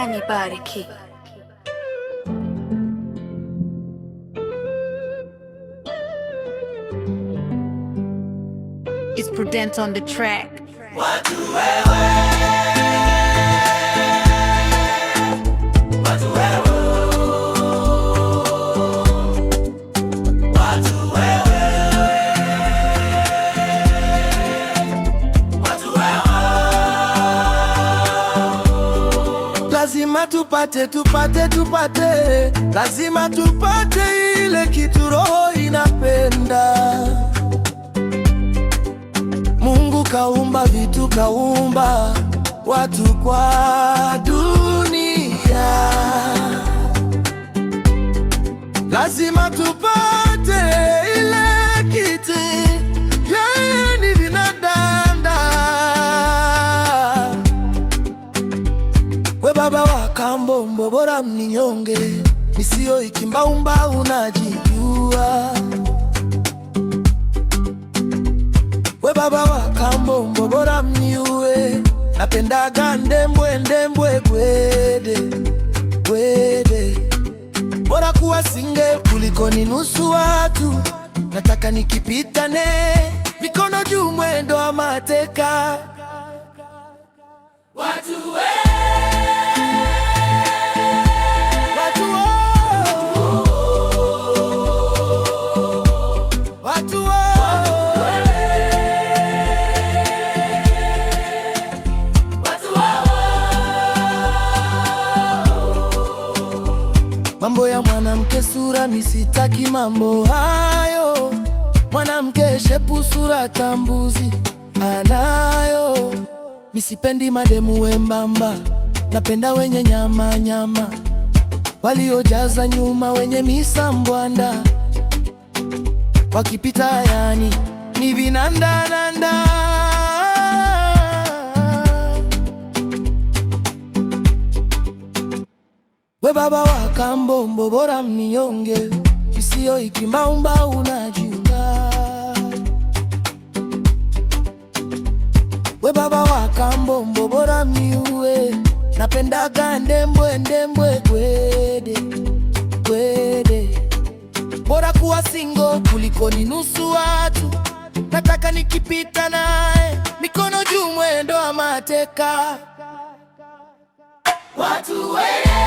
Anibariki. It's Prudence on the track. Watu wewe, watu wewe, watu wewe, watu wewe. Lazima tupate, lazima tupate ile kitu roho inapenda. Mungu kaumba vitu, kaumba watu kwa dunia. Lazima tupate ile kitu, yeye ni vinadanda. We baba wa kambo, mbobora mninyonge, misio ikimbaumba unajijua. We baba wa kambo, mbobora mniue, napendaga ndembwe gwede. Bora kuwa single kuliko ni nusu watu, nataka nikipitane mikono juu mwendo wa mateka. Watu mambo ya mwanamke sura, misitaki mambo hayo. Mwanamke shepu sura tambuzi anayo. Misipendi mademu wembamba, napenda wenye nyama, waliojaza nyuma, wenye misambwanda, wakipita yani ni vinandanda. We baba wa kambo, mbobora mninyonge, isio ikimbaumba unajua. We baba wa kambo, mbobora mniue, napendaga ndembwe gwede. Bora kuwa single kuliko ni nusu watu, nataka nikipita naye mikono juu mwendo wa mateka. Watu wewe